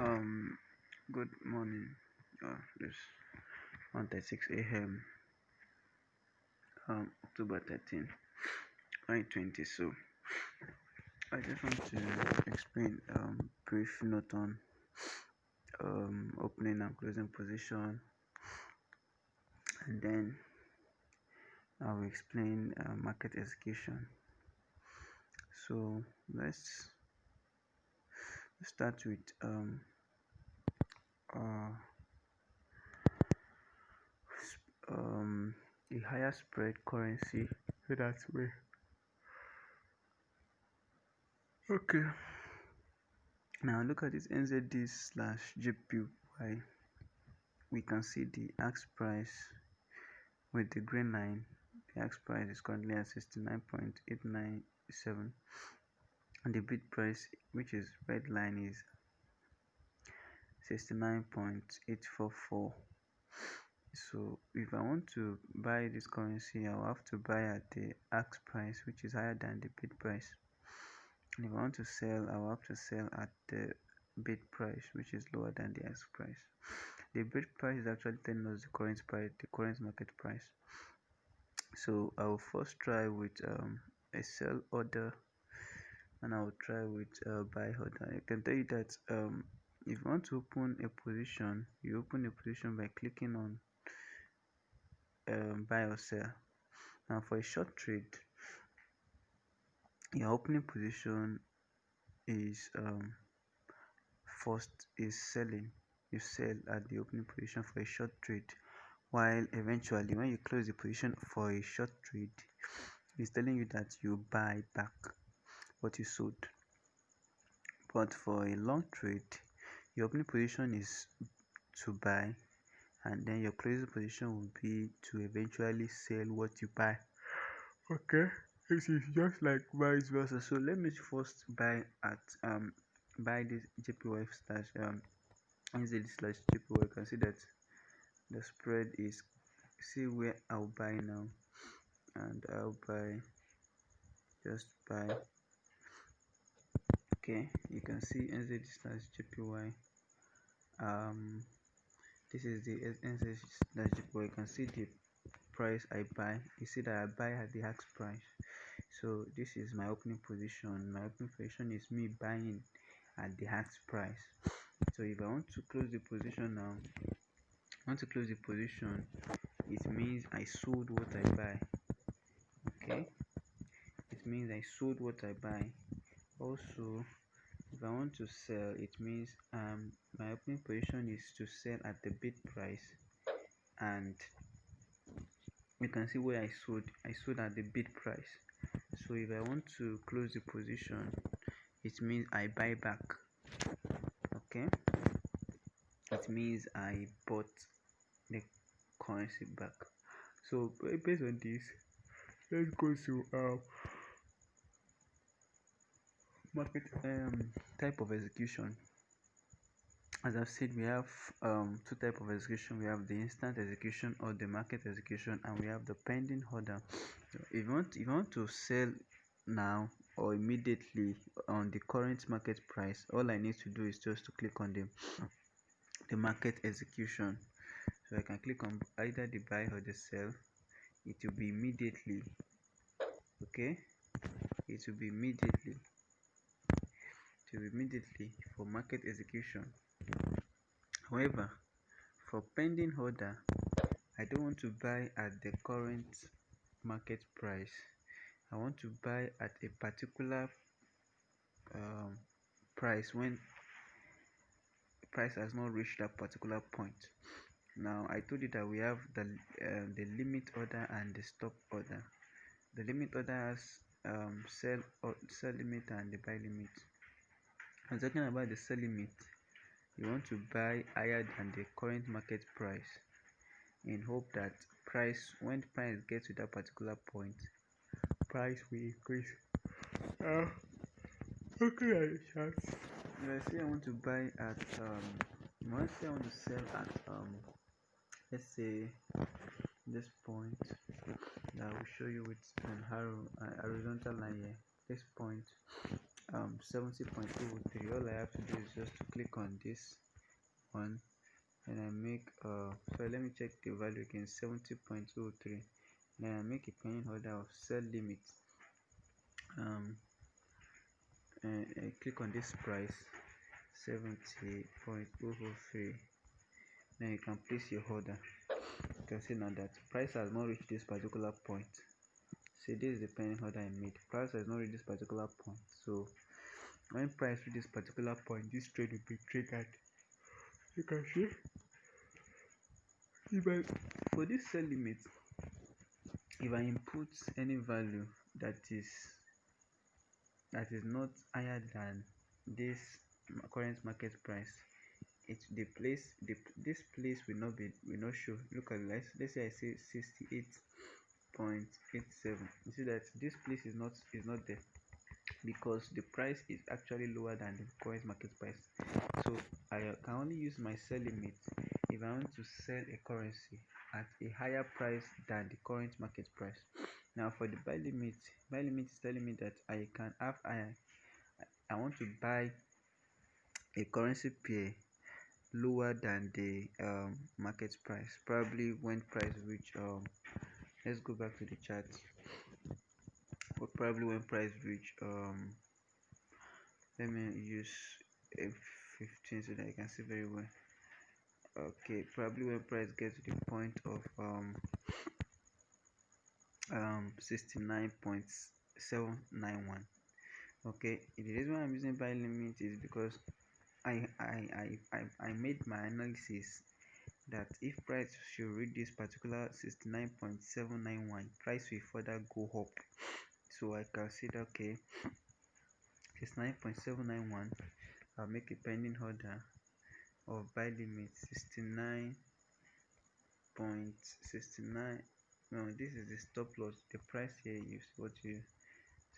Um, Good morning. This 1:36 a.m. October 13, 2020. So I just want to explain brief note on opening and closing position, and then I will explain market execution. So let's start with uh, a higher spread currency. So that's way. Okay. Now look at this NZD slash JPY. We can see the ask price with the green line. The ask price is currently at 69.897, and the bid price, which is red line, is 69.844. So if I want to buy this currency, I'll have to buy at the ask price, which is higher than the bid price. And if I want to sell, I'll have to sell at the bid price, which is lower than the ask price. The bid price is actually telling us the current price, the current market price. So I will first try with a sell order, and I will try with a buy order. I can tell you that if you want to open a position, you open a position by clicking on buy or sell. Now for a short trade, your opening position is first is selling. You sell at the opening position for a short trade, while eventually when you close the position for a short trade, it's telling you that you buy back what you sold. But for a long trade, your opening position is to buy, and then your closing position will be to eventually sell what you buy. Okay, this is just like vice versa. So let me first buy this JPY slash NZD slash JPY. You can see that the spread is, see where I'll buy now, and I'll buy, just buy. Okay, you can see NZD slash JPY. This is the NZD slash JPY. You can see the price I buy. You see that I buy at the ask price. So this is my opening position. My opening position is me buying at the ask price. So if I want to close the position now, it means I sold what I buy. Okay, it means I sold what I buy. Also, if I want to sell, it means my opening position is to sell at the bid price, and you can see where I sold at the bid price. So if I want to close the position, it means I buy back. Okay, it means I bought the currency back. So based on this, let's go to market type of execution. As I've said, we have two type of execution. We have the instant execution or the market execution, and we have the pending order. If you want to sell now or immediately on the current market price, all I need to do is just to click on the market execution. So I can click on either the buy or the sell. It will be immediately. Okay, it will be immediately. It will be immediately for market execution. However, for pending order, I don't want to buy at the current market price. I want to buy at a particular price when price has not reached that particular point. Now I told you that we have the limit order and the stop order. The limit order has sell limit and the buy limit. I'm talking about the sell limit. You want to buy higher than the current market price in hope that when price gets to that particular point, price will increase. Okay, I chat. If I say I want to buy at let's say I want to sell at let's say this point that I will show you with an horizontal line here. This point 70.03. All I have to do is just to click on this one, and I make so let me check the value again, 70.03. Then I make a pending order of sell limit, and I click on this price 70.003. Then you can place your order. You can see now that price has not reached this particular point. See, this is the pending order I made. Price has not reached this particular point, so when price reaches this particular point, this trade will be triggered. You can see if I for this sell limit, if I input any value that is not higher than this current market price, this place will not show. Look at, let's say I say 68.87. You see that this place is not there, because the price is actually lower than the current market price. So I can only use my sell limit if I want to sell a currency at a higher price than the current market price. Now for the buy limit is telling me that I want to buy a currency pair lower than the market price, probably when price reach let's go back to the chart. But probably when price reach let me use F15 so that I can see very well. Okay, probably when price gets to the point of 69.791. okay, the reason why I'm using buy limit is because I made my analysis that if price should reach this particular 69.791, price will further go up. So I can see that, okay, 69.791, I'll make a pending order of buy limit 69.69. no, this is the stop loss. The price here is what you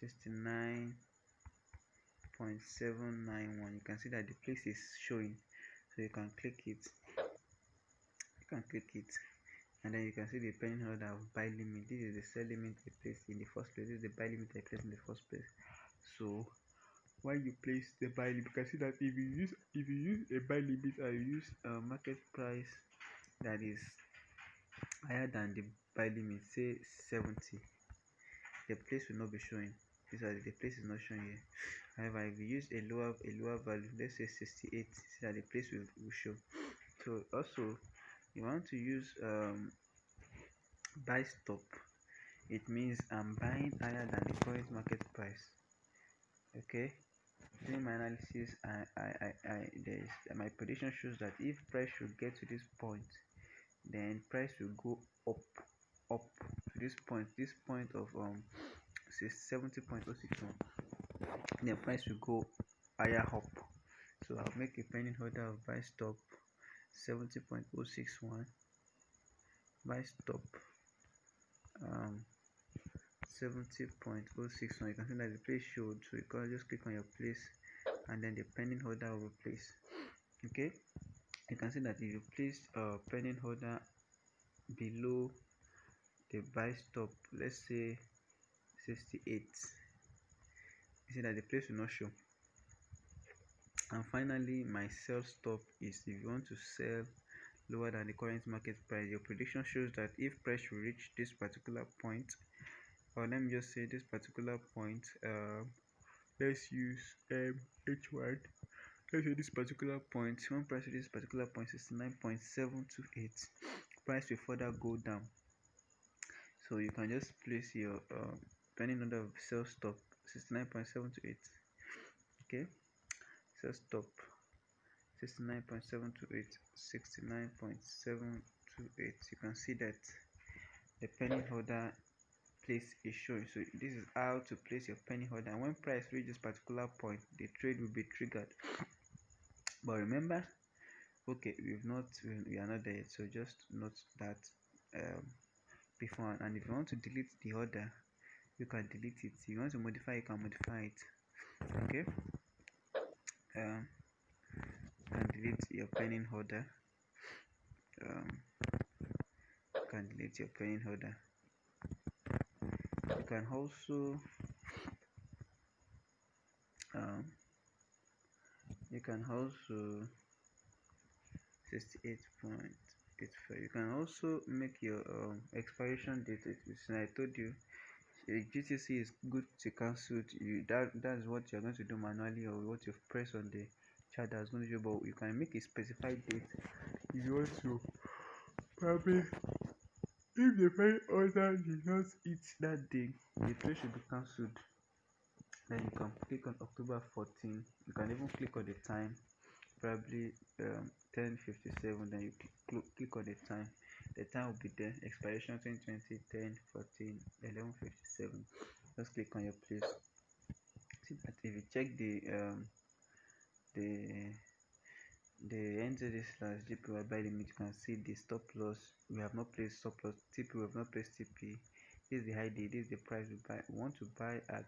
69.791. You can see that the place is showing, so you can click it, and then you can see the pending order of buy limit. This is the sell limit I placed in the first place. This is the buy limit I placed in the first place. So when you place the buy limit, you can see that if you use a buy limit and you use a market price that is higher than the buy limit, say 70, the place will not be showing. The place is not showing here. However, if you use a lower value, let's say 68, see that the place will show. So also, you want to use buy stop. It means I'm buying higher than the current market price. Okay, doing my analysis, my prediction shows that if price should get to this point, then price will go up to this point of 70.061. then price will go higher up. So I'll make a pending order of buy stop 70.061, buy stop 70.061. You can see that the place showed, so you can just click on your place and then the pending order will be placed. Okay, you can see that if you place pending order below the buy stop, let's say 68, you see that the place will not show. And finally, my sell stop is if you want to sell lower than the current market price. Your prediction shows that if price will reach this particular point, or let me just say this particular point, let's use H1. Let's say this particular point, when price reaches this particular point, 69.728, price will further go down. So you can just place your pending order of sell stop 69.728. okay, sell stop 69.728, 69.728. You can see that the pending order place is showing. So this is how to place your pending order, and when price reaches this particular point, the trade will be triggered. But remember, okay, we are not there yet, so just note that before. And if you want to delete the order, you can delete it. If you want to modify, you can modify it. Okay, you can delete your pending order. You can delete your pending order. You can also um you can also 68.85. You can also make your expiration date. I told you, GTC is good to cancel. That's what you're going to do manually, or what you've pressed on the chart that's going to do. But you can make a specified date if you want to. Probably, if the file order did not hit that day, the trade should be cancelled. Then you can click on October 14. You can even click on the time, probably 10:57. Then you click on the time. The time will be there. Expiration 2020, 10, 14, 11:57. Just click on your place. See that if you check the the NZD slash GPY buy limit, you can see the stop loss. We have not placed stop loss. TP, we have not placed TP. This is the high day. This is the price we buy. We want to buy at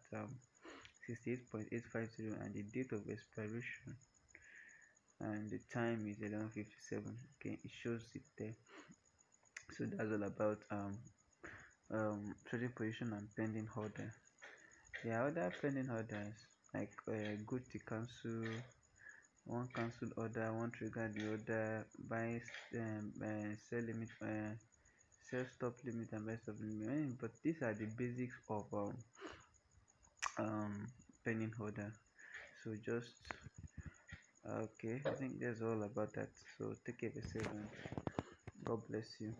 68.850, and the date of expiration and the time is 11:57. Okay, it shows it there. So that's all about trading position and pending order. There are other pending orders like good to cancel, one cancel order, one trigger the order, buy sell limit, sell stop limit and buy stop limit. But these are the basics of um pending order. So just okay, I think that's all about that. So take care of yourself and God bless you.